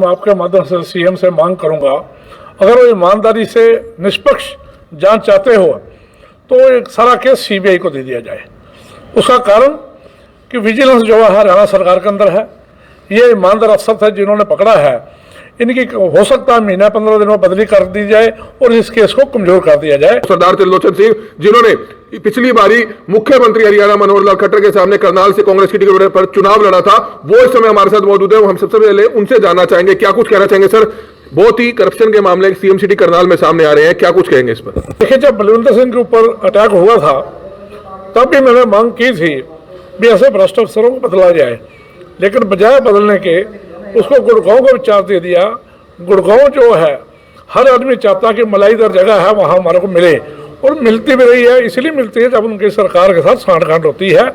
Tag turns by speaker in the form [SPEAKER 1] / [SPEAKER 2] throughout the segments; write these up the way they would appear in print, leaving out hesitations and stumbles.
[SPEAKER 1] मैं आपके माध्यम से सीएम से मांग करूंगा, अगर वो ईमानदारी से निष्पक्ष जांच चाहते हो तो एक सारा केस सीबीआई को दे दिया जाए। उसका कारण कि विजिलेंस जो है हरियाणा सरकार के अंदर है, ये ईमानदार अफसर थे जिन्होंने पकड़ा है, इनकी हो सकता है महीना 15 दिन में बदली कर दी जाए और इस केस को कमजोर कर दिया जाए।
[SPEAKER 2] सरदार त्रिलोचन सिंह जिन्होंने पिछली बारी मुख्यमंत्री हरियाणा मनोहर लाल खट्टर के सामने करनाल से कांग्रेस की टिकट पर चुनाव लड़ा था, वो इस समय हमारे साथ मौजूद है। हम सबसे पहले उनसे जानना चाहेंगे, क्या कुछ कहना चाहेंगे सर? बहुत ही करप्शन के मामले सीएम सिटी करनाल में सामने आ रहे हैं, क्या कुछ कहेंगे इस पर?
[SPEAKER 1] देखिए, जब बलविंदर सिंह के ऊपर अटैक हुआ था तब भी मैंने मांग की थी भी ऐसे भ्रष्ट अफसरों को बदला जाए, लेकिन बजाय बदलने के उसको गुड़गांव को विचार दे दिया। गुड़गांव जो है हर आदमी चाहता है कि मलाईदार जगह है वहाँ हमारे को मिले, और मिलती भी रही है। इसलिए मिलती है जब उनकी सरकार के साथ सांठगांठ होती है।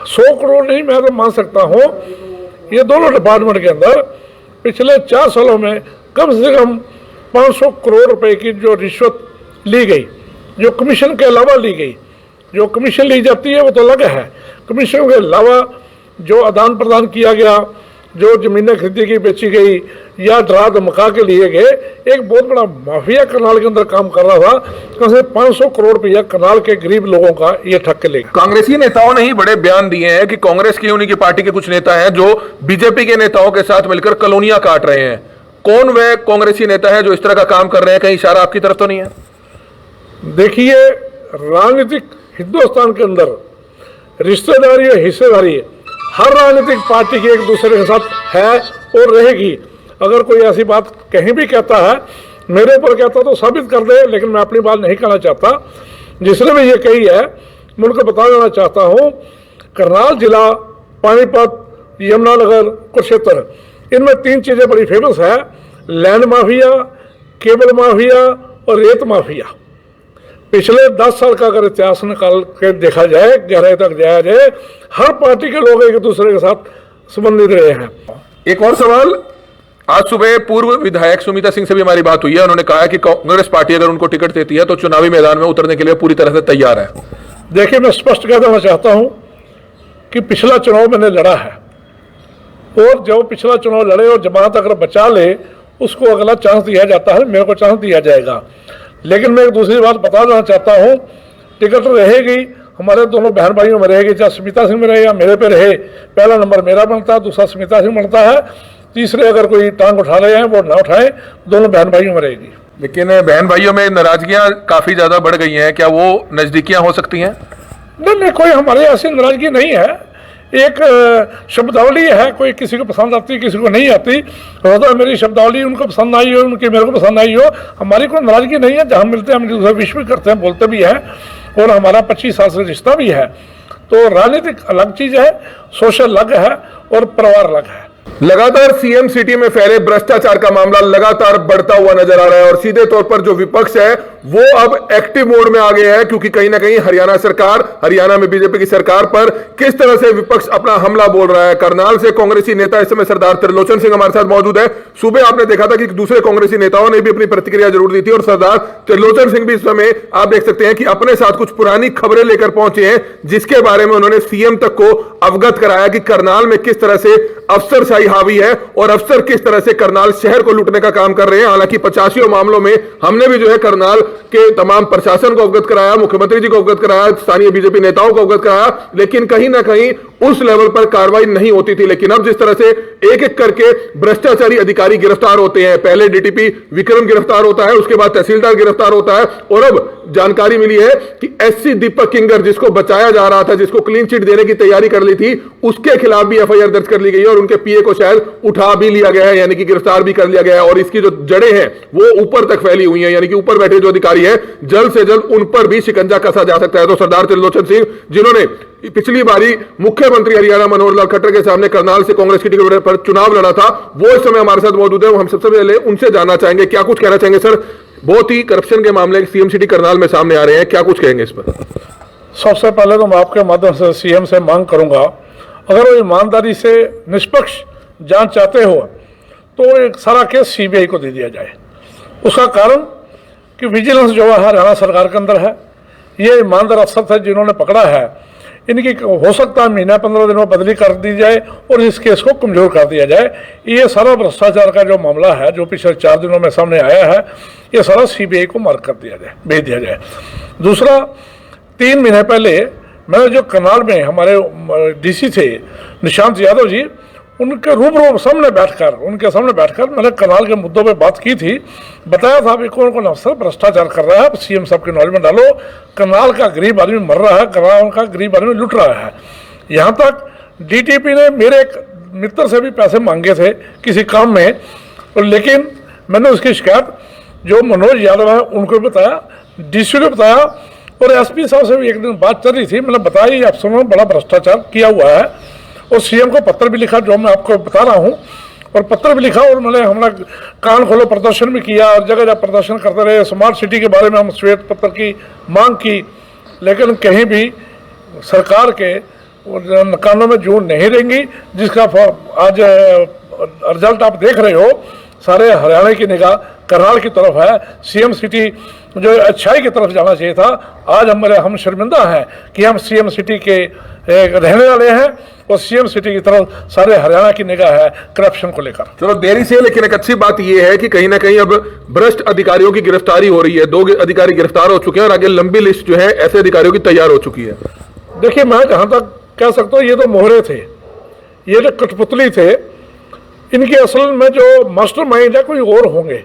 [SPEAKER 1] 100 करोड़ नहीं, मैं तो मान सकता हूँ ये दोनों डिपार्टमेंट के अंदर पिछले 4 सालों में कम से कम 500 करोड़ रुपए की जो रिश्वत ली गई, जो कमीशन के अलावा ली गई। जो कमीशन ली जाती है वो तो अलग है, कमीशन के अलावा जो आदान प्रदान किया गया, जो जमीनें खरीदी गई, बेची गई या डरा धमका के लिए गए, एक बहुत बड़ा माफिया करनाल के अंदर काम कर रहा था। कम से 500 करोड़ रुपया करनाल के गरीब लोगों का ये ठग के लेगा।
[SPEAKER 2] कांग्रेसी नेताओं ने ही बड़े बयान दिए हैं कि कांग्रेस की उन्हीं की पार्टी के कुछ नेता हैं जो बीजेपी के नेताओं के साथ मिलकर कॉलोनियां काट रहे हैं। कौन वह कांग्रेसी नेता है जो इस तरह का काम कर रहे हैं? कहीं इशारा आपकी तरफ तो नहीं है?
[SPEAKER 1] देखिए, राजनीतिक हिंदुस्तान के अंदर रिश्तेदारी और हिस्सेदारी हर राजनीतिक पार्टी की एक दूसरे के साथ है और रहेगी। अगर कोई ऐसी बात कहीं भी कहता है, मेरे ऊपर कहता तो साबित कर दे, लेकिन मैं अपनी बात नहीं कहना चाहता। जिसने भी ये कही है मैं उनको बता देना चाहता हूँ, करनाल जिला, पानीपत, यमुनानगर, कुरुक्षेत्र, इनमें 3 चीज़ें बड़ी फेमस है: लैंड माफिया, केबल माफिया और रेत माफिया। पिछले 10 साल का अगर इतिहास निकाल के देखा जाए, गहराई तक जाया जाए, हर पार्टी के लोग एक दूसरे के साथ संबंधित रहे हैं।
[SPEAKER 2] एक और सवाल, आज सुबह पूर्व विधायक सुमिता सिंह से भी हमारी बात हुई है। उन्होंने कहा कि कांग्रेस पार्टी अगर उनको टिकट देती है तो चुनावी मैदान में उतरने के लिए पूरी तरह से तैयार है।
[SPEAKER 1] देखिए, मैं स्पष्ट कह देना चाहता हूं कि पिछला चुनाव मैंने लड़ा है, और जो पिछला चुनाव लड़े और जमानत अगर बचा ले उसको अगला चांस दिया जाता है, मेरे को चांस दिया जाएगा। लेकिन मैं एक दूसरी बात बता देना चाहता हूँ, टिकट रहेगी, हमारे दोनों बहन भाइयों में रहेगी, चाहे स्मिता सिंह में रहे या मेरे पे रहे। पहला नंबर मेरा बनता है, दूसरा स्मिता सिंह बनता है, तीसरे अगर कोई टांग उठा रहे हैं वो ना उठाए, दोनों बहन भाइयों में रहेगी।
[SPEAKER 2] लेकिन बहन भाइयों में नाराजगियां काफी ज्यादा बढ़ गई हैं, क्या वो नजदीकियां हो सकती हैं?
[SPEAKER 1] नहीं, कोई हमारे ऐसी नाराजगी नहीं है। एक शब्दावली है, कोई किसी को पसंद आती है, किसी को नहीं आती। हो तो मेरी शब्दावली उनको पसंद आई हो, उनकी मेरे को पसंद आई हो, हमारी कोई नाराजगी नहीं है। जहाँ मिलते हैं हम दूसरा विश भी करते हैं, बोलते भी हैं, और हमारा 25 साल से रिश्ता भी है। तो राजनीतिक अलग चीज़ है, सोशल अलग है और परिवार अलग है।
[SPEAKER 2] लगातार सीएम सिटी में फैले भ्रष्टाचार का मामला लगातार बढ़ता हुआ नजर आ रहा है, और सीधे तौर पर जो विपक्ष है वो अब एक्टिव मोड में आ गया है, क्योंकि कहीं ना कहीं हरियाणा सरकार, हरियाणा में बीजेपी की सरकार पर किस तरह से विपक्ष अपना हमला बोल रहा है। करनाल से कांग्रेसी नेता इस समय सरदार त्रिलोचन सिंह हमारे साथ मौजूद है। सुबह आपने देखा था कि दूसरे कांग्रेसी नेताओं ने भी अपनी प्रतिक्रिया जरूर दी थी, और सरदार त्रिलोचन सिंह भी इस समय आप देख सकते हैं कि अपने साथ कुछ पुरानी खबरें लेकर पहुंचे हैं, जिसके बारे में उन्होंने सीएम तक को अवगत कराया कि करनाल में किस तरह से अफसरशाही हावी है और अफसर किस तरह से करनाल शहर को लूटने का काम कर रहे हैं। हालांकि 85 मामलों में हमने भी जो है करनाल के तमाम प्रशासन को अवगत कराया, मुख्यमंत्री जी को अवगत कराया, स्थानीय बीजेपी नेताओं को अवगत कराया, लेकिन कहीं ना कहीं उस लेवल पर कार्रवाई नहीं होती थी। लेकिन अब जिस तरह से एक एक करके भ्रष्टाचारी अधिकारी गिरफ्तार होते हैं, पहले डीटीपी विक्रम गिरफ्तार होता है, उसके बाद तहसीलदार गिरफ्तार होता है, और अब जानकारी मिली है कि एससी दीपक किंगर, जिसको बचाया जा रहा था, जिसको क्लीन चिट देने की तैयारी कर ली थी, उसके खिलाफ भी एफआईआर दर्ज कर ली गई है, और उनके पीए को शायद उठा भी लिया गया है, यानी कि गिरफ्तार भी कर लिया गया है। और इसकी जो जड़ें हैं वो ऊपर तक फैली हुई हैं, यानी कि ऊपर बैठे जो अधिकारी हैं, जल्द से जल्द उन पर भी शिकंजा कसा जा सकता है। तो सरदार त्रिलोचन सिंह, जिन्होंने पिछली बारी मुख्यमंत्री हरियाणा मनोहर लाल खट्टर के सामने करनाल से कांग्रेस की टिकट पर चुनाव लड़ा था, वो इस समय हमारे साथ मौजूद है। हम सबसे पहले उनसे जानना चाहेंगे, क्या कुछ कहना चाहेंगे सर? बहुत ही करप्शन के मामले सीएम सिटी करनाल में सामने आ रहे हैं, क्या कुछ कहेंगे इस पर?
[SPEAKER 1] सबसे पहले तो मैं आपके माध्यम से सीएम से मांग करूंगा, अगर वो ईमानदारी से निष्पक्ष जांच चाहते हो तो एक सारा केस सीबीआई को दे दिया जाए। उसका कारण कि विजिलेंस जो है हरियाणा सरकार के अंदर है, ये ईमानदार अफसर थे जिन्होंने पकड़ा है, इनकी हो सकता है महीना 15 दिनों में बदली कर दी जाए और इस केस को कमज़ोर कर दिया जाए। ये सारा भ्रष्टाचार का जो मामला है जो पिछले 4 दिनों में सामने आया है, ये सारा CBI को मार्क कर दिया जाए, भेज दिया जाए। दूसरा, 3 महीने पहले मैंने जो करनाल में हमारे DC थे निशांत यादव जी, उनके रूबरू उनके सामने बैठकर मैंने करनाल के मुद्दों पे बात की थी। बताया था भी कौन कौन अफसर भ्रष्टाचार कर रहा है, CM साहब के नॉलेज में डालो। करनाल का गरीब आदमी मर रहा है, करनाल का गरीब आदमी लुट रहा है। यहाँ तक DTP ने मेरे एक मित्र से भी पैसे मांगे थे किसी काम में, और लेकिन मैंने उसकी शिकायत जो मनोज यादव है उनको भी बताया, DC को बताया, और SP साहब से भी एक दिन बात चल रही थी। मैंने बताया ये अफसरों ने बड़ा भ्रष्टाचार किया हुआ है, और CM को पत्र भी लिखा जो मैं आपको बता रहा हूँ, और पत्र भी लिखा, और मैंने हमारा कान खोलो प्रदर्शन भी किया, और जगह जगह प्रदर्शन करते रहे। स्मार्ट सिटी के बारे में हम श्वेत पत्र की मांग की, लेकिन कहीं भी सरकार के कानों में जून नहीं रहेंगी, जिसका आज रिजल्ट आप देख रहे हो। सारे हरियाणा की निगाह करनाल की तरफ है। CM सिटी जो अच्छाई की तरफ जाना चाहिए था, आज हम शर्मिंदा हैं कि हम CM सिटी के रहने वाले हैं, और CM सिटी की तरफ सारे हरियाणा की निगाह है करप्शन को लेकर।
[SPEAKER 2] चलो देरी से, लेकिन एक अच्छी बात यह है कि कहीं ना कहीं अब भ्रष्ट अधिकारियों की गिरफ्तारी हो रही है। 2 अधिकारी गिरफ्तार हो चुके हैं, और आगे लंबी लिस्ट जो है ऐसे अधिकारियों की तैयार हो चुकी है।
[SPEAKER 1] देखिए, मैं जहां तक कह सकता हूँ, ये तो मोहरे थे, ये जो कठपुतली थे, इनके असल में जो मास्टरमाइंड है कोई और होंगे।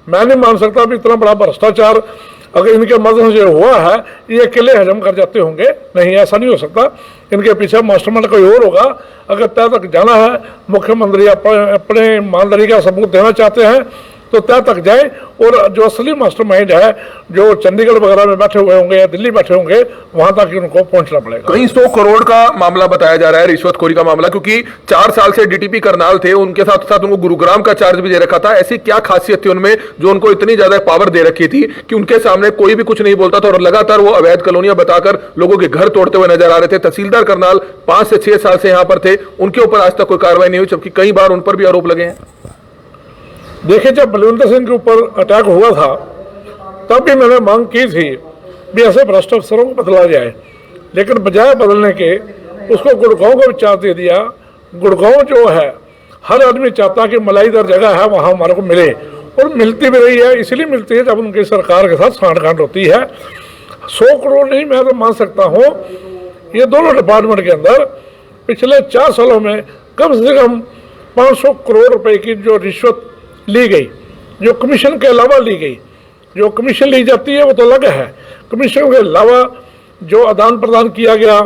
[SPEAKER 1] मैं नहीं मान सकता भी इतना बड़ा भ्रष्टाचार अगर इनके मदद से हुआ है ये अकेले हजम कर जाते होंगे, नहीं, ऐसा नहीं हो सकता। इनके पीछे मास्टरमाइंड कोई और होगा। अगर तय तक जाना है, मुख्यमंत्री अपने ईमानदारी का सबूत देना चाहते हैं तो तय तक जाए, और जो असली मास्टरमाइंड है जो चंडीगढ़ वगैरह में बैठे हुए होंगे या दिल्ली बैठे होंगे, वहां तक उनको पहुंचना पड़ेगा।
[SPEAKER 2] कहीं 100 करोड़ का मामला बताया जा रहा है, रिश्वतखोरी का मामला, क्योंकि 4 साल से DTP करनाल थे, उनके साथ साथ उनको गुरुग्राम का चार्ज भी दे रखा था। ऐसी क्या खासियत थी उनमें जो उनको इतनी ज्यादा पावर दे रखी थी कि उनके सामने कोई भी कुछ नहीं बोलता था, और लगातार वो अवैध कॉलोनियां बताकर लोगों के घर तोड़ते हुए नजर आ रहे थे। तहसीलदार करनाल 5 से 6 साल से यहां पर थे, उनके ऊपर आज तक कोई कार्रवाई नहीं हुई, जबकि कई बार उन पर भी आरोप लगे हैं।
[SPEAKER 1] देखिए, जब बलविंदर सिंह के ऊपर अटैक हुआ था तब भी मैंने मांग की थी भी ऐसे भ्रष्ट अफसरों को बदला जाए, लेकिन बजाय बदलने के उसको गुड़गांव को विचार दे दिया। गुड़गांव जो है हर आदमी चाहता कि मलाईदार जगह है वहाँ हमारे को मिले, और मिलती भी रही है। इसलिए मिलती है जब उनकी सरकार के साथ सांठगांठ होती है। 100 करोड़ नहीं, मैं तो मान सकता हूँ ये दोनों डिपार्टमेंट के अंदर पिछले 4 सालों में कम से कम 500 करोड़ रुपए की जो रिश्वत ली गई, जो कमीशन के अलावा ली गई। जो कमीशन ली जाती है वो तो अलग है, कमीशन के अलावा जो आदान प्रदान किया गया,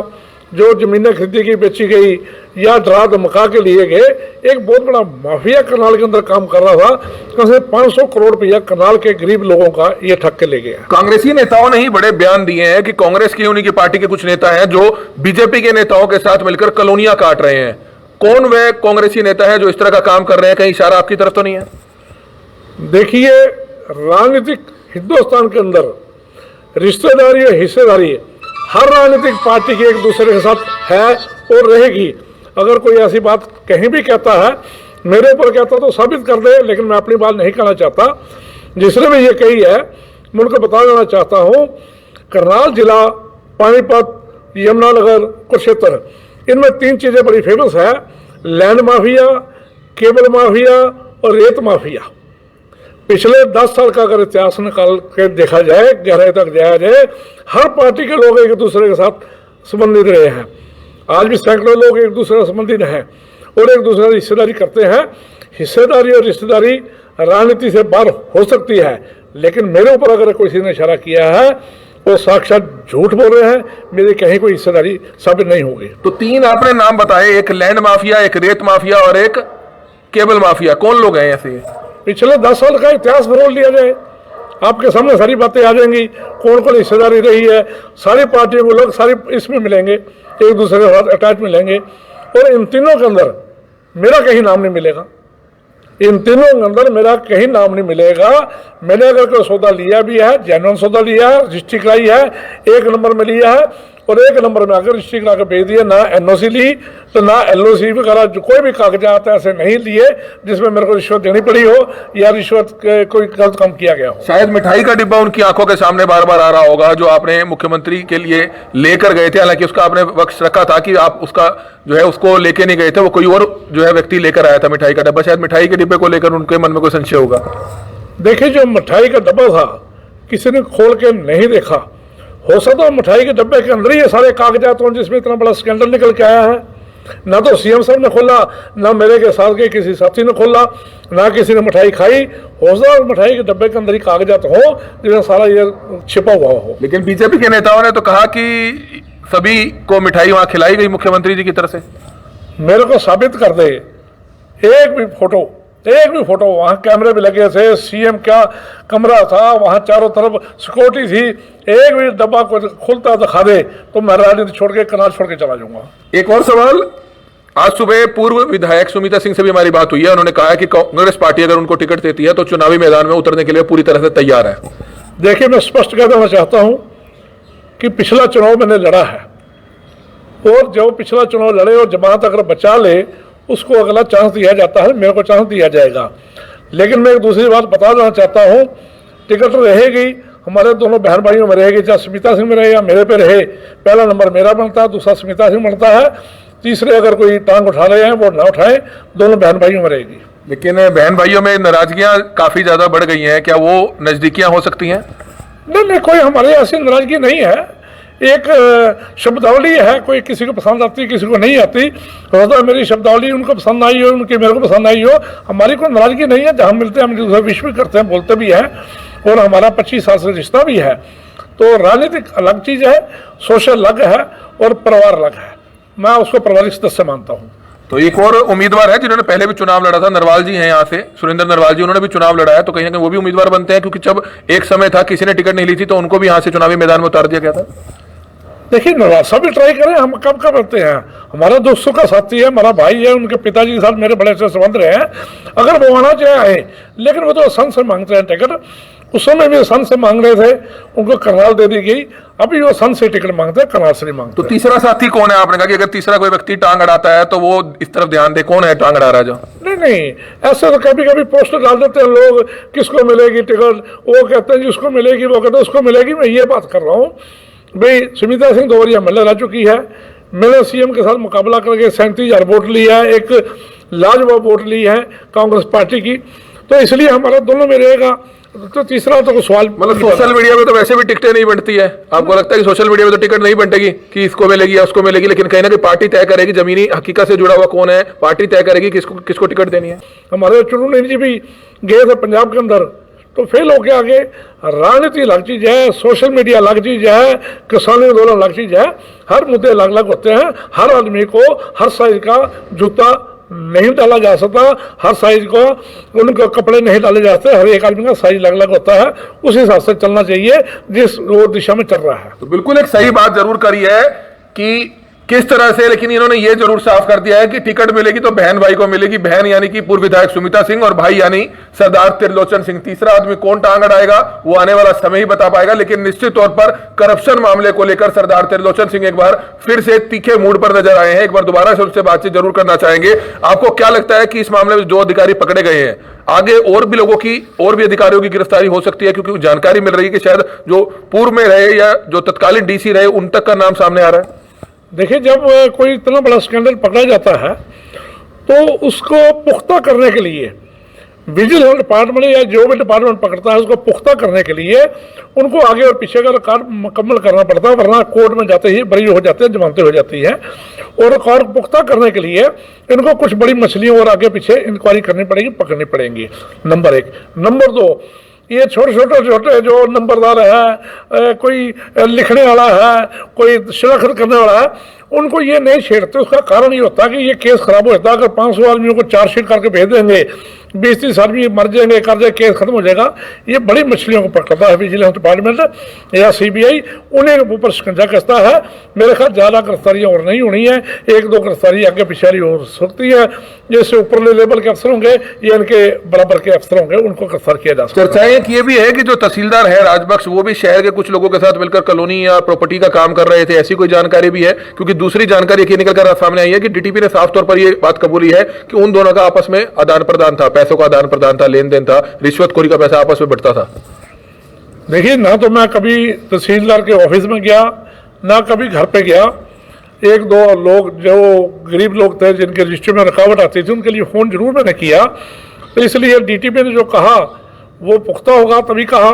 [SPEAKER 1] जो जमीनें खरीदी गई, बेची गई, या डरा धमका के लिए गए, एक बहुत बड़ा माफिया करनाल के अंदर काम कर रहा था। कम से 500 करोड़ रुपया करनाल के गरीब लोगों का ये ठग के ले गया।
[SPEAKER 2] कांग्रेसी नेताओं ने ही बड़े बयान दिए हैं कि कांग्रेस की उन्हीं की पार्टी के कुछ नेता हैं जो बीजेपी के नेताओं के साथ मिलकर कॉलोनियां काट रहे हैं। कौन वह कांग्रेसी नेता है जो इस तरह का काम कर रहे हैं? कहीं इशारा आपकी तरफ तो नहीं है?
[SPEAKER 1] देखिए, राजनीतिक हिंदुस्तान के अंदर रिश्तेदारी और हिस्सेदारी हर राजनीतिक पार्टी की एक दूसरे के साथ है और रहेगी। अगर कोई ऐसी बात कहीं भी कहता है, मेरे ऊपर कहता तो साबित कर दे, लेकिन मैं अपनी बात नहीं कहना चाहता। जिसने भी ये कही है मैं उनको बता देना चाहता हूँ, करनाल जिला, पानीपत, यमुनानगर, कुरुक्षेत्र, इनमें 3 चीज़ें बड़ी फेमस है: लैंड माफिया, केबल माफिया और रेत माफिया। पिछले 10 साल का अगर इतिहास निकाल के देखा जाए, गहराई तक जाया जाए, हर पार्टी के लोग एक दूसरे के साथ संबंधित रहे हैं। आज भी सैकड़ों लोग एक दूसरे से संबंधित हैं और एक दूसरे की हिस्सेदारी करते हैं। हिस्सेदारी और रिश्तेदारी राजनीति से बाहर हो सकती है, लेकिन मेरे ऊपर अगर किसी ने इशारा किया है वो साक्षात झूठ बोल रहे हैं। मेरी कहीं कोई हिस्सेदारी साबित नहीं होगी।
[SPEAKER 2] तो 3 आपने नाम बताए, एक लैंड माफिया, एक रेत माफिया और एक केबल माफिया। कौन लोग हैं ऐसे?
[SPEAKER 1] पिछले 10 साल का इतिहास फरोल लिया जाए, आपके सामने सारी बातें आ जाएंगी। कौन कौन हिस्सेदारी रही है, सारी पार्टियों को लोग सारी इसमें मिलेंगे, एक दूसरे के साथ अटैच मिलेंगे। और इन तीनों के अंदर मेरा कहीं नाम नहीं मिलेगा। इन तीनों के अंदर मेरा कहीं नाम नहीं मिलेगा। मैंने अगर कोई सौदा लिया भी है, जेन्युइन सौदा लिया है, रजिस्ट्री कराई है, 1 नंबर में लिया है, और 1 नंबर में आकर रजिस्ट्री करा के भेज दिया। ना एनओसी ली तो ना एलओसी वगैरह, जो कोई भी कागजात ऐसे नहीं लिए जिसमें मेरे को रिश्वत देनी पड़ी हो या रिश्वत कोई गलत काम किया गया हो।
[SPEAKER 2] शायद मिठाई का डिब्बा उनकी आंखों के सामने बार बार आ रहा होगा, जो आपने मुख्यमंत्री के लिए लेकर गए थे, हालांकि उसका आपने वक्त रखा था कि आप उसका जो है उसको लेके नहीं गए थे, वो कोई और जो है व्यक्ति लेकर आया था मिठाई का डब्बा। शायद मिठाई के डिब्बे को लेकर उनके मन में कोई संशय होगा।
[SPEAKER 1] देखिए, जो मिठाई का डब्बा था किसी ने खोल के नहीं देखा। हो सकता है मिठाई के डब्बे के अंदर ही ये सारे कागजात हों जिसमें इतना बड़ा स्कैंडल निकल के आया है। ना तो सीएम साहब ने खोला, ना मेरे के साथ के किसी साथी ने खोला, ना किसी ने मिठाई खाई। हो सकता है मिठाई के डब्बे के अंदर ही कागजात हो जिसमें सारा ये छिपा हुआ हो।
[SPEAKER 2] लेकिन बीजेपी के नेताओं ने तो कहा कि सभी को मिठाई वहां खिलाई गई मुख्यमंत्री जी की तरफ से।
[SPEAKER 1] मेरे को साबित कर दे एक भी फोटो वहाँ कैमरे भी लगे थे, सीएम का कमरा था, वहाँ चारों तरफ सिक्योरिटी थी, एक भी डब्बा को खुलता दिखा दे तो मैं राजनीति छोड़ के कनाल छोड़ के चला जाऊंगा।
[SPEAKER 2] एक और सवाल, आज सुबह पूर्व विधायक सुमिता सिंह से भी हमारी बात हुई है। उन्होंने कहा है कि कांग्रेस पार्टी अगर उनको टिकट देती है तो चुनावी मैदान में उतरने के लिए पूरी तरह से तैयार है।
[SPEAKER 1] देखिए, मैं स्पष्ट कह देना चाहता हूँ कि पिछला चुनाव मैंने लड़ा है और जो पिछला चुनाव लड़े और जमात अगर बचा ले उसको अगला चांस दिया जाता है, मेरे को चांस दिया जाएगा। लेकिन मैं एक दूसरी बात बता देना चाहता हूँ, टिकट रहेगी हमारे दोनों बहन भाइयों में रहेगी, चाहे स्मिता सिंह में रहे या मेरे पे रहे। पहला नंबर मेरा बनता है, दूसरा स्मिता सिंह बनता है, तीसरे अगर कोई टांग उठा रहे हैं वो ना उठाए, दोनों बहन भाइयों में रहेगी।
[SPEAKER 2] लेकिन बहन भाइयों में नाराजगियां काफी ज्यादा बढ़ गई हैं, क्या वो नजदीकियां हो सकती हैं?
[SPEAKER 1] नहीं, कोई हमारे ऐसी नाराजगी नहीं है। एक शब्दावली है, कोई किसी को पसंद आती किसी को नहीं आती। हो सकता है मेरी शब्दावली उनको पसंद आई हो, उनकी मेरे को पसंद आई हो। हमारी कोई नाराजगी नहीं है, जहाँ मिलते हैं हम दूसरे विश्व भी करते हैं, बोलते भी हैं और हमारा 25 साल से रिश्ता भी है। तो राजनीतिक अलग चीज़ है, सोशल अलग है और परिवार अलग है। मैं उसको पारिवारिक सदस्य मानता हूँ।
[SPEAKER 2] तो एक और उम्मीदवार है जिन्होंने पहले भी चुनाव लड़ा था, नरवाल जी हैं यहाँ से, सुरेंद्र नरवाल जी, उन्होंने भी चुनाव लड़ा है, तो कहीं ना कहीं वो भी उम्मीदवार बनते हैं, क्योंकि जब एक समय था किसी ने टिकट नहीं ली थी तो उनको भी यहाँ से चुनावी मैदान में उतार दिया गया था।
[SPEAKER 1] देखिए, नरवाल साहब भी ट्राई करें, हम कब करते हैं। हमारा दोस्तों का साथी है, हमारा भाई है, उनके पिताजी के साथ मेरे बड़े अच्छे संबंध रहे हैं। अगर वो आना चाहे, लेकिन वो तो संघ से मांगते हैं टिकट। उस समय भी संघ से मांग रहे थे, उनको करनाल दे दी गई। अभी वो संघ से टिकट मांगते हैं, करनाल से नहीं मांगते।
[SPEAKER 2] तो तीसरा साथी कौन है? आपने कहा कि अगर तीसरा कोई व्यक्ति टांग अड़ाता है तो वो इस तरफ ध्यान दे, कौन है टांग अड़ा रहा जो?
[SPEAKER 1] नहीं, ऐसे तो कभी कभी पोस्टर डाल देते हैं लोग, किसको मिलेगी टिकट, वो कहते हैं जिसको मिलेगी, वो कहते हैं उसको मिलेगी। मैं ये बात कर रहा हूँ भाई, सुमिता सिंह 2 बार एमएलए रह चुकी है। मैंने सीएम के साथ मुकाबला करके 37,000 वोट लिया है, एक लाजवाब वोट ली है कांग्रेस पार्टी की, तो इसलिए हमारा दोनों में रहेगा। तो तीसरा तो सवाल,
[SPEAKER 2] मतलब सोशल मीडिया में तो वैसे भी टिकटें नहीं बनती है। आपको लगता है कि सोशल मीडिया में तो टिकट नहीं बंटेगी कि इसको मिलेगी या उसको मिलेगी, लेकिन कहीं ना कहीं पार्टी तय करेगी, जमीनी हकीकत से जुड़ा हुआ कौन है, पार्टी तय करेगी किसको टिकट देनी है।
[SPEAKER 1] हमारे चुनू जी भी गए थे पंजाब के अंदर, तो फेल होके आगे। राजनीति अलग चीज़ है, सोशल मीडिया अलग चीज़ है, किसानी आंदोलन अलग चीज़ है। हर मुद्दे अलग अलग होते हैं। हर आदमी को हर साइज का जूता नहीं डाला जा सकता, हर साइज को उनके कपड़े नहीं डाले जाते। हर एक आदमी का साइज अलग अलग होता है, उस हिसाब से चलना चाहिए जिस वो दिशा में चल रहा है।
[SPEAKER 2] तो बिल्कुल एक सही बात जरूर करी है कि किस तरह से, लेकिन इन्होंने ये जरूर साफ कर दिया है कि टिकट मिलेगी तो बहन भाई को मिलेगी। बहन यानी कि पूर्व विधायक सुमिता सिंह और भाई यानी सरदार त्रिलोचन सिंह। तीसरा आदमी कौन टांग अड़ाएगा वो आने वाला समय ही बता पाएगा, लेकिन निश्चित तौर पर करप्शन मामले को लेकर सरदार त्रिलोचन सिंह एक बार फिर से तीखे मूड पर नजर आए हैं। एक बार दोबारा से उनसे बातचीत जरूर करना चाहेंगे। आपको क्या लगता है कि इस मामले में जो अधिकारी पकड़े गए हैं, आगे और भी लोगों की, और भी अधिकारियों की गिरफ्तारी हो सकती है? क्योंकि जानकारी मिल रही है कि शायद जो पूर्व में रहे या जो तत्कालीन डीसी रहे उन तक का नाम सामने आ रहा है।
[SPEAKER 1] देखिए, जब कोई इतना बड़ा स्कैंडल पकड़ा जाता है तो उसको पुख्ता करने के लिए विजिलेंस डिपार्टमेंट या जो भी डिपार्टमेंट पकड़ता है उसको पुख्ता करने के लिए उनको आगे और पीछे का रिकॉर्ड मुकम्मल करना पड़ता है, वरना कोर्ट में जाते ही बरी हो जाते हैं, जमानतें हो जाती हैं। और रिकॉर्ड पुख्ता करने के लिए इनको कुछ बड़ी मछलियों और आगे पीछे इंक्वायरी करनी पड़ेगी, पकड़नी पड़ेंगी। नंबर 1। नंबर 2, ये छोटे जो नंबरदार है, कोई लिखने वाला है, कोई शिनाख्त करने वाला है, उनको ये नहीं छेड़ते। उसका कारण ये होता है कि ये केस खराब हो जाता है। अगर 500 आदमियों को चार्जशीट करके भेज देंगे 20-30 आदमी मर जाएंगे, कर जाए, केस खत्म हो जाएगा। ये बड़ी मछलियों को पकड़ता है विजिलेंस डिपार्टमेंट या CBI, उन्हें ऊपर शिकंजा कसता है। मेरे ख्याल ज़्यादा गिरफ्तारियाँ और नहीं होनी है, 1-2 गिरफ्तारी आगे पिछाड़ी हो सकती है। जैसे ऊपरले लेवल के अफसर होंगे या इनके बराबर के अफसर होंगे, उनको गिरफ्तार किया जा सकता है।
[SPEAKER 2] चर्चाएं एक ये भी है कि जो तहसीलदार है राजबख्श, वो भी शहर के कुछ लोगों के साथ मिलकर कॉलोनी या प्रॉपर्टी का काम कर रहे थे, ऐसी कोई जानकारी भी है? क्योंकि दूसरी जानकारी ये निकल कर सामने आई है कि DTP ने साफ तौर पर ये बात कबूली है कि उन दोनों का आपस में आदान प्रदान था, पैसों का आदान प्रदान था, लेन देन था, रिश्वतखोरी का पैसा आपस में बढ़ता था।
[SPEAKER 1] देखिए, ना तो मैं कभी तहसीलदार के ऑफिस में गया, ना कभी घर पे गया। 1-2 लोग जो गरीब लोग थे, जिनके रजिस्टर में रुकावट आती थी, उनके लिए फ़ोन जरूर मैंने किया। तो इसलिए DTP ने जो कहा वो पुख्ता होगा तभी कहा।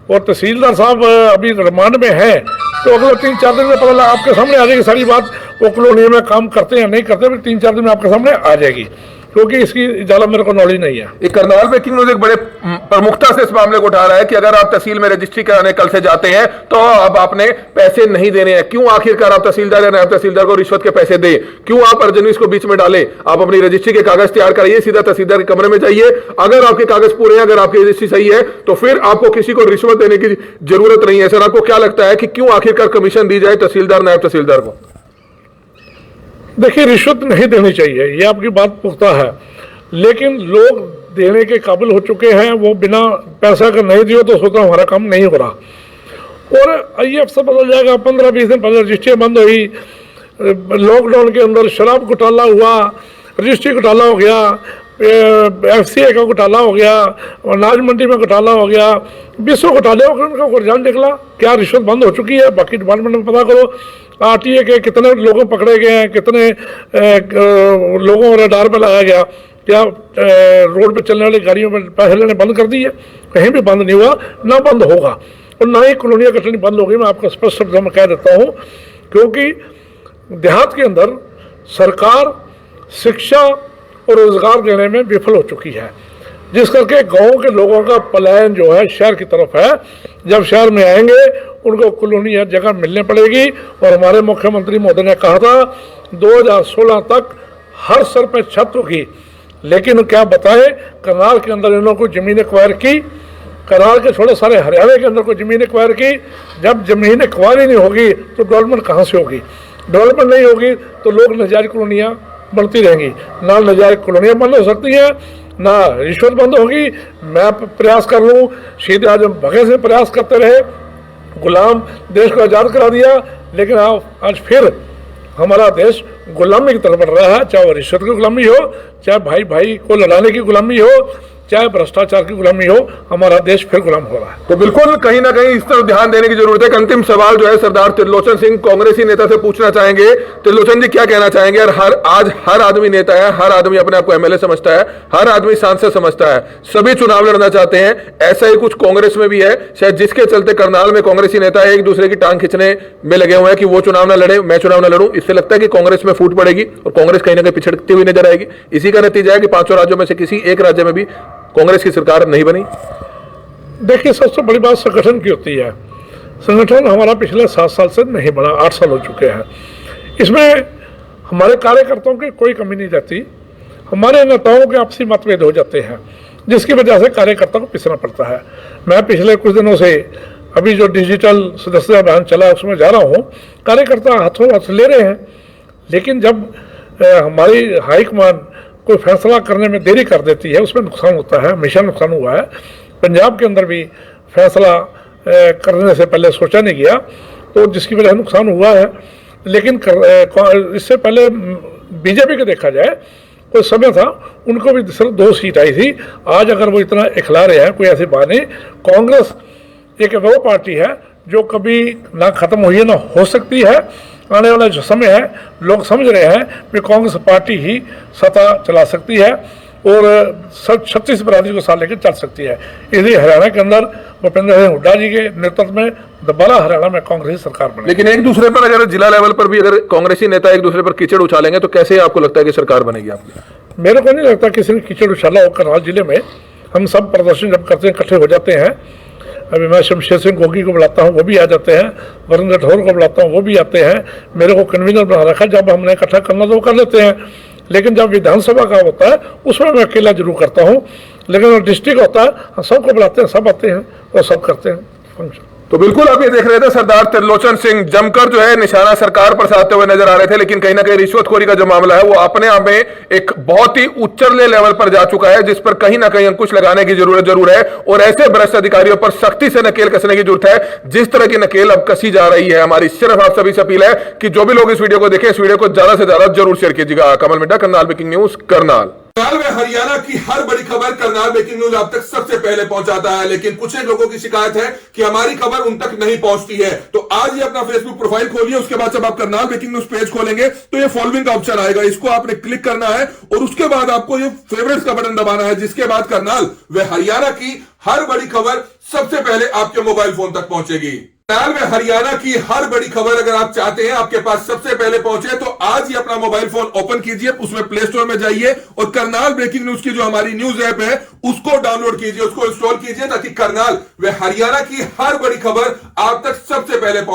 [SPEAKER 1] और तहसीलदार साहब अभी रिमांड में हैं, तो अगले 3-4 दिन में पता लगा, आपके सामने आ जाएगी सारी बात। वो कॉलोनी में काम करते हैं नहीं करते, फिर 3-4 दिन में आपके सामने आ जाएगी, क्योंकि इसकी ज़्यादा मेरे को नॉलेज नहीं है।
[SPEAKER 2] एक करनाल ब्रेकिंग न्यूज एक बड़े प्रमुखता से इस मामले को उठा रहा है कि अगर आप तहसील में रजिस्ट्री कराने कल से जाते हैं तो अब आपने पैसे नहीं देने हैं। क्यों आखिरकार आप तहसीलदार या नायब तहसीलदार को रिश्वत के पैसे दे? क्यों आप अर्जनवीस को बीच में डाले? आप अपनी रजिस्ट्री के कागज तैयार कराइए, सीधा तहसीलदार के कमरे में जाइए। अगर आपके कागज पूरे हैं, अगर आपकी रजिस्ट्री सही है, तो फिर आपको किसी को रिश्वत देने की जरूरत नहीं है। सर, आपको क्या लगता है कि क्यों आखिरकार कमीशन दी जाए तहसीलदार नायब तहसीलदार को?
[SPEAKER 1] देखिए, रिश्वत नहीं देनी चाहिए, ये आपकी बात पुख्ता है, लेकिन लोग देने के काबिल हो चुके हैं। वो बिना पैसा अगर नहीं दियो तो सोचता हमारा काम नहीं हो रहा। और ये अफसर बदल जाएगा। 15-20 दिन पहले रजिस्ट्री बंद हुई, लॉकडाउन के अंदर शराब घोटाला हुआ, रजिस्ट्री घोटाला हो गया, FCA का घोटाला हो गया, अनाज मंडी में घोटाला हो गया, 20 घोटाले हो गए। उनका रुझान निकला, क्या रिश्वत बंद हो चुकी है? बाकी डिपार्टमेंट में पता करो, RTA के कितने लोगों पकड़े गए हैं, कितने लोगों को रडार पर लगाया गया, क्या रोड पे चलने वाली गाड़ियों में पैसे लेने बंद कर दिए? कहीं भी बंद नहीं हुआ, ना बंद होगा, और ना ही कॉलोनियाँ कटनी बंद होगी। मैं आपको स्पष्ट शब्दों में कह देता हूँ, क्योंकि देहात के अंदर सरकार शिक्षा और रोजगार देने में विफल हो चुकी है, जिस करके गाँव के लोगों का पलायन जो है शहर की तरफ है। जब शहर में आएंगे उनको कॉलोनी हर जगह मिलने पड़ेगी। और हमारे मुख्यमंत्री महोदय ने कहा था 2016 तक हर सर पे छत होगी, लेकिन क्या बताएं, करनाल के अंदर इन्होंने कोई ज़मीन एक्वायर की? करनाल के छोड़े सारे हरियाणा के अंदर कोई ज़मीन एक्वायर की? जब ज़मीन एक्वायर ही नहीं होगी तो डेवलपमेंट कहाँ से होगी? डेवलपमेंट नहीं होगी तो लोग नजायज कॉलोनियाँ बढ़ती रहेंगी। ना नजायज कॉलोनियाँ बंद हो सकती हैं, ना रिश्वत बंद होगी। मैं प्रयास कर लूँ, शीत आजम भगत से प्रयास करते रहे, गुलाम देश को आज़ाद करा दिया, लेकिन आज फिर हमारा देश गुलामी की तरफ बढ़ रहा है। चाहे वो रिश्वत की गुलामी हो, चाहे भाई भाई को लड़ाने की गुलामी हो, चाहे भ्रष्टाचार की गुलामी हो, हमारा देश फिर गुलाम हो रहा है।
[SPEAKER 2] तो बिल्कुल कहीं ना कहीं इस तरफ ध्यान देने की जरूरत है। एक अंतिम सवाल जो है सरदार त्रिलोचन सिंह कांग्रेसी नेता से पूछना चाहेंगे। त्रिलोचन जी, क्या कहना चाहेंगे? और आज हर आदमी नेता है, हर आदमी अपने आप को MLA समझता है, हर आदमी सांसद समझता है, सभी चुनाव लड़ना चाहते हैं। ऐसा ही कुछ कांग्रेस में भी है शायद, जिसके चलते करनाल में कांग्रेसी नेता एक दूसरे की टांग खींचने में लगे हुए हैं कि वो चुनाव ना लड़े, मैं चुनाव ना लड़ूं। इससे लगता है कि कांग्रेस में फूट पड़ेगी और कांग्रेस कहीं ना कहीं पिछड़ती हुई नजर आएगी। इसी का नतीजा है कि 5 राज्यों में से किसी एक राज्य में भी कांग्रेस की सरकार नहीं बनी।
[SPEAKER 1] देखिए, सबसे बड़ी बात संगठन की होती है। संगठन हमारा पिछले 7 साल से नहीं बना, 8 साल हो चुके हैं। इसमें हमारे कार्यकर्ताओं की कोई कमी नहीं रहती। हमारे नेताओं के आपसी मतभेद हो जाते हैं, जिसकी वजह से कार्यकर्ता को पिसना पड़ता है। मैं पिछले कुछ दिनों से अभी जो डिजिटल सदस्यता अभियान चला उसमें जा रहा हूँ, कार्यकर्ता हाथों हाथ ले रहे हैं, लेकिन जब हमारी हाईकमान कोई फैसला करने में देरी कर देती है, उसमें नुकसान होता है। हमेशा नुकसान हुआ है। पंजाब के अंदर भी फैसला करने से पहले सोचा नहीं गया, तो जिसकी वजह से नुकसान हुआ है। लेकिन इससे पहले बीजेपी को देखा जाए, कोई समय था उनको भी सिर्फ 2 सीट आई थी। आज अगर वो इतना इखला रहे हैं, कोई ऐसी बात नहीं। कांग्रेस एक वो पार्टी है जो कभी ना खत्म हुई है ना हो सकती है। आने वाला जो समय है, लोग समझ रहे हैं कि कांग्रेस पार्टी ही सत्ता चला सकती है और 36 बरादरी को साथ लेकर चल सकती है। इसलिए हरियाणा के अंदर भूपेंद्र सिंह हुड्डा जी के नेतृत्व में दोबारा हरियाणा में कांग्रेस सरकार बने।
[SPEAKER 2] लेकिन एक दूसरे पर अगर जिला लेवल पर भी अगर कांग्रेसी नेता एक दूसरे पर कीचड़ उछालेंगे तो कैसे आपको लगता है कि सरकार बनेगी आपकी?
[SPEAKER 1] मेरे को नहीं लगता किसी ने कीचड़ उछाला हो। करनाल जिले में हम सब प्रदर्शन जब करते हैं, इकट्ठे हो जाते हैं। अभी मैं शमशेर सिंह गोगी को बुलाता हूँ, वो भी आ जाते हैं। वरुण राठौर को बुलाता हूँ, वो भी आते हैं। मेरे को कन्वीनर बना रखा, जब हमने इकट्ठा करना तो वो कर लेते हैं। लेकिन जब विधानसभा का होता है उसमें मैं अकेला जरूर करता हूँ, लेकिन डिस्ट्रिक्ट होता है सबको बुलाते हैं, सब आते हैं और सब करते हैं फंक्शन।
[SPEAKER 2] तो बिल्कुल आप ये देख रहे थे सरदार त्रिलोचन सिंह जमकर जो है निशाना सरकार पर साधते हुए नजर आ रहे थे, लेकिन कहीं ना कहीं रिश्वतखोरी का जो मामला है वो अपने आप में एक बहुत ही उच्चले लेवल पर जा चुका है, जिस पर कहीं ना कहीं अंकुश लगाने की जरूरत जरूर है और ऐसे भ्रष्ट अधिकारियों पर सख्ती से नकेल कसने की जरूरत है। जिस तरह की नकेल अब कसी जा रही है, हमारी सिर्फ आप सभी से अपील है कि जो भी लोग इस वीडियो को देखें, इस वीडियो को ज्यादा से ज्यादा जरूर शेयर कीजिएगा। कमल मिड्डा, करनाल ब्रेकिंग न्यूज, करनाल।
[SPEAKER 3] करनाल में हरियाणा की हर बड़ी खबर करनाल ब्रेकिंग न्यूज आप तक सबसे पहले पहुंचाता है, लेकिन कुछ एक लोगों की शिकायत है कि हमारी खबर उन तक नहीं पहुंचती है। तो आज ही अपना फेसबुक प्रोफाइल खोलिए, उसके बाद जब आप करनाल ब्रेकिंग न्यूज पेज खोलेंगे तो ये फॉलोइंग का ऑप्शन आएगा, इसको आपने क्लिक करना है और उसके बाद आपको ये फेवरेट्स का बटन दबाना है, जिसके बाद करनाल व हरियाणा की हर बड़ी खबर सबसे पहले आपके मोबाइल फोन तक पहुंचेगी। करनाल में हरियाणा की हर बड़ी खबर अगर आप चाहते हैं आपके पास सबसे पहले पहुंचे, तो आज ही अपना मोबाइल फोन ओपन कीजिए, उसमें प्ले स्टोर में जाइए और करनाल ब्रेकिंग न्यूज की जो हमारी न्यूज ऐप है उसको डाउनलोड कीजिए, उसको इंस्टॉल कीजिए, ताकि करनाल व हरियाणा की हर बड़ी खबर आप तक सबसे पहले